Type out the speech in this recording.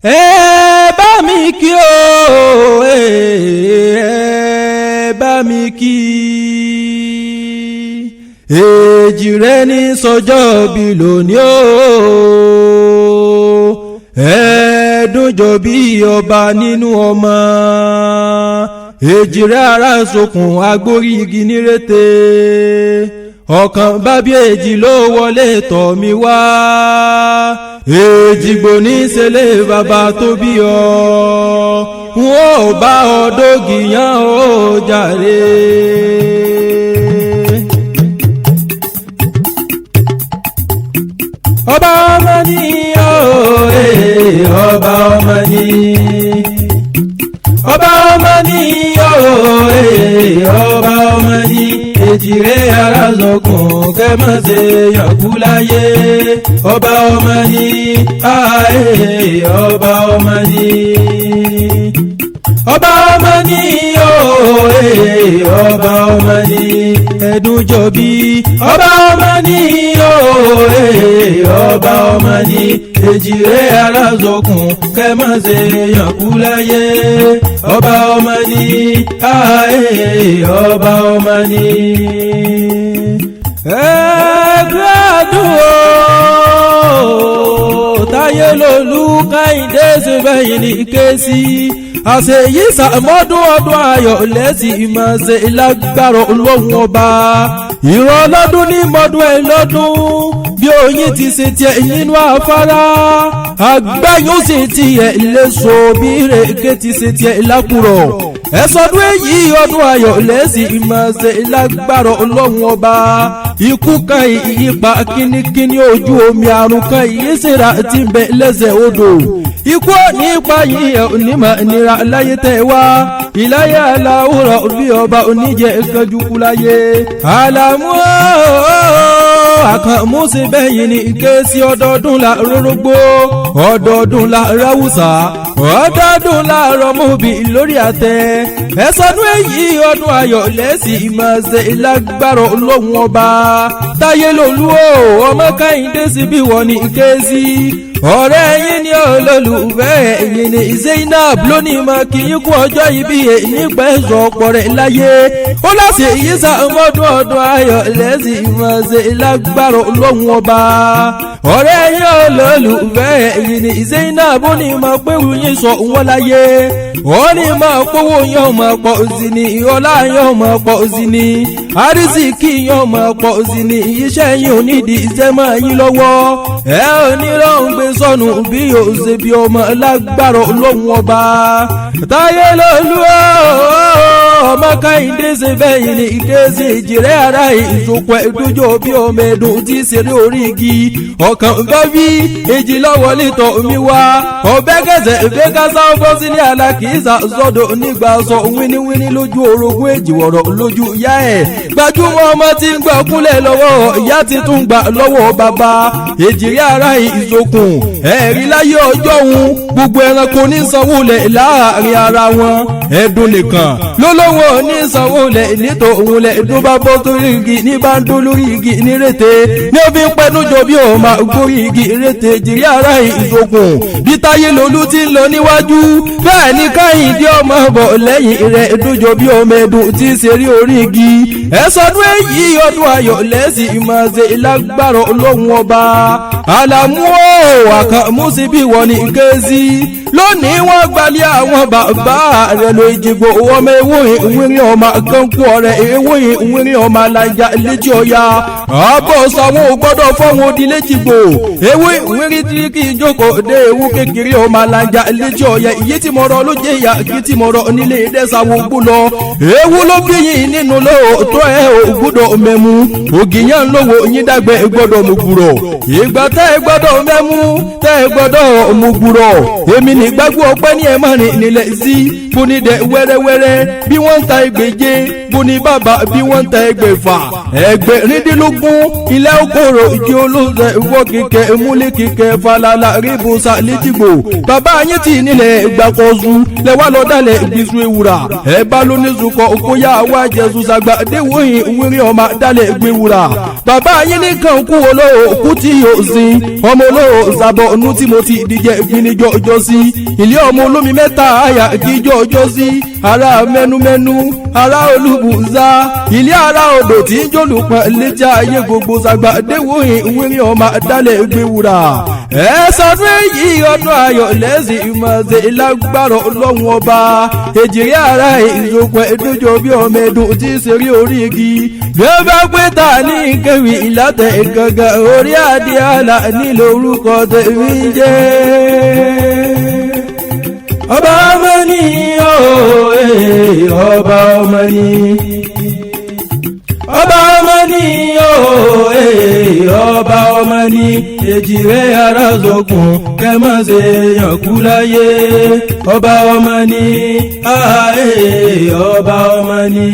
ẹ bá mi kí o ẹ bá mi kí Èjìrẹ́ ní sọjọ́ bí lónìí o ẹ̀ẹ́dúnjọ bí ọba nínú ọmọ Èjìrẹ́ ara sokùn agbórí igi nírètè ọ̀kan bábí èjì ló wọlé tọ̀ mí wá Èjìgbò ní sẹlẹ̀ bàbá tó bí ọ wọ́n ò bá ọ dógìyàn ó jàre. Ọba ọmọ ní ọba ọmọ ní ọba ọmọ ní ọba ọmọ ní Èjìrẹ́ ara sọkùn kẹ́mọ́ ṣe yànkú láyé ọba ọmọ ní ọba ọmọ ní ọba ọmọ ní ọba ọmọ ní ẹ̀dùnjọ́bí ọba ọmọ ní ọba ọmọ ní Èjìrẹ́ ara sọkùn kẹ́mọ́ ṣe yànkú láyé ọba ọmọ ní ọba ọmọ ní. ẹgbẹ́ àdúgbò táyé lòlú Kẹ́hìndé ṣe bẹ́yìn ní kéésì àṣeyí sàmọ́dún ọdún ayọ̀ lẹ́sìn ìmọ̀ ṣe lágbára Ọlọ́hun ọba ìran lọ́dún ní mọ́dún ẹ̀ lọ́dún bí oyin ti ṣe tiẹ̀ nínú afárá àgbáyún sì tiẹ̀ léṣo bí ìrèké ti ṣe tiẹ̀ lákùrọ̀ ẹ̀sọ́dún èyí ọdún ayọ̀ lẹ́sìn ìmọ̀ ṣe lágbára Ọlọ́hun ọba ikú kan ìyípa kínníkínní ojú omi àrùn kan ìyíṣẹ́ra ti ń bẹ lẹ́sẹ̀ odò ikú nípa yìí onímọ̀ nira láyé tẹ̀ wá ìláyà aláwòrán bí ọba oníjẹ kanjúkú láyé àlàmú àkànmú sí bẹ́yìn ní kéésì ọdọọdún la rórógbó ọdọọdún la ráwùsà ọdọọdún la rọmọbì lórí àtẹ ẹsọdún èyí ọdún ayọ̀ lẹ́sìn ìmọ̀ ṣe lágbára Ọlọ́hun ọba táyé lòlú ọmọ Kẹ́hìndé sí bí wọ́n ní kéésì ọ̀rẹ́ yín ní olólùfẹ́ ẹ̀yin ní Zainab lónìí mọ́ kí yín kú ọjọ́ ìbí ẹ̀yin pẹ̀sọ̀ ọ̀pọ̀ rẹ̀ láyé ó láṣẹ èyí sàmọ́dún ọdún ayọ̀ lẹ́sìn ìmọ̀ ṣe lágbára Ọlọ́hun ọba ọ̀rẹ́ yín olólùfẹ́ ẹ̀yin ní Zainab ó ní mọ́ pé yín sọ wọ́n láyé ó ní mọ́ pówó yín ọmọ pọ̀ sí ni ọlá yín ọmọ pọ̀ sí ni àrísìkí yín ọmọ pọ̀ sí ni iṣẹ́ yín ò nídìí iṣẹ́ mọ́ yín lọ́wọ́ ẹ ò ní lọ́hùn gbé sọnù bí yóò ṣe bí ọmọ lágbára Ọlọ́hun ọba táyé lòlú ọmọ Kẹ́hìndé ṣe bẹ́yìn ní kéésì Èjìrẹ́ ara ìṣòpọ̀ ìdójọ́ bí ọmọ ẹ̀dùn tí ṣeré orí igi ọ̀kan bá bí èjì lọ́wọ́ lítọ̀ omi wá ọbẹ̀ kẹsẹ̀ ìfẹ́ kásá ọbọ̀ sí ní alákìísà sọ́dọ̀ nígbà sọ wíníwíní lójú orogún èjì wọ̀rọ̀ lójú ìyá ẹ̀ gbajúmọ̀ ọmọ tí ń gbà kúnlẹ̀ lọ́wọ́ ìyá ti tún gbà lọ́wọ́ bàbá Èjìrẹ́ ara ìṣòkùn ẹ̀rí láyé ọjọ́ òun gbogbo ẹranko ní sanwó-lẹ̀ láàrin ara wọn ẹ̀dùn nìkan lólówó ní sanwó-lẹ̀ nítò òun lẹ̀ ẹ̀dùn bá bọ́ sórí igi ní bá ń dún lórí igi nírètè ní ó fi ń pẹ́nu jọ bí òun máa gorí igi ìrètè Èjìrẹ́ ara ìṣòkùn bí táyé lolú ti ń lọ níwájú bẹ́ẹ̀ ni Kẹ́hìndé ọmọ bọ̀ lẹ́yìn rẹ̀ ẹ̀dùnjọ bí ọmọ ẹ̀dùn tí ń ṣeré orí igi ẹ̀sọ́dún èyí ọdún ayọ̀ lẹ́sìn ìmọ̀ ṣe lágbára Ọlọ́hun ọba àlàmú àkànmú sí bí wọ́n ní kéésì lónìí wọ́n gbalẹ̀ àwọn bàbá rẹ̀ lọ Èjìgbò ọmọ ewúrin ìwúrin ọmọ kankú ọ̀rẹ́ ewúrin ìwúrin ọmọ alájà létí ọya àbọ̀ sàwọn ògbọ́dọ̀ fọ́wọn odi l'Èjìgbò ewu ìwúrin tí kì í jókòó dé ewu kékeré ọmọ alájà létí ọya ìyí tí mo rọ ló jẹ́ ìyá kí tí mo rọ nílé ìdẹ́sàwọ̀ ògbó lọ ewu ló bí yín nínú lóòótọ́ ẹ̀ ògbúdọ̀ mẹ́mu ògìyàn lówó yín dàgbẹ́ gbọ́dọ̀ mú gbúrọ̀ ìgbà tẹ́ gbọ́dọ̀ mẹ́mu tẹ́ gbọ́dọ̀ mú gbúrọ̀ èmi ní gbàgbọ́ ọpẹ́ ní ẹ̀ máa rìn nílẹ̀ sí fúnidé dẹ̀ wẹ́rẹ́wẹ́rẹ́ bí wọ́n ń ta ẹgbẹ̀je bóni bàbá bí wọ́n ń ta ẹgbẹ̀fà ẹgbẹ̀rindínlógún ilẹ̀ okòrò ìdí olóòzẹ̀ ìwọ́ kíkẹ́ múlẹ̀ kíkẹ́ falala rìbùsà létìgbò bàbá yín tì nílẹ̀ ìgbàkọ̀ọ́sù lẹ́wà lọ́dàlẹ̀ ìgbìsù ewúrà ẹ bá lóníṣùkọ̀ òkóyà wá jẹ̀sùn sàgbà déwòyìn wírí ọmọ dálẹ̀ ìgbéwúrà bàbá yín nìkan kú olóòkú tí yóò sin ọmọ olóòsàbọ̀ ọ̀nù tí mo ti dìjẹ́ ìgbìnijọ́ ọjọ́ sí ilé ọmọ olómi mẹ́ta àyà kíjọ́ ọjọ́ sí ara mẹ́numẹ́nu ara olùbùsà ilé ara odò tí ń jòlùpọ̀ létí ayé gbogbo sàgbà déwòyìn wírí ọmọ dálẹ̀ ìgbéwúrà ẹ sọdún èyí ọdún ayọ̀ lẹ́sìn ìmọ̀ọ́sẹ̀ lágbára ọlọ́run ọba èjìrí ara ìyókùn ẹ̀dójọ́ bí ọmọ ẹ̀dùn tí ń ṣeré orí igi bí ó bá pé ta ní kẹwì ìlàtẹ̀ gangan orí adé àlà nílò orúkọ tèmi jẹ́ ọba ọmọ ní ọba ọmọ ní ọba ọmọ ní ọba ọmọ ní èjìrè ara sọkùn kẹmọ́sẹ̀ yànkú láyé ọba ọmọ ní ọba ọmọ ní.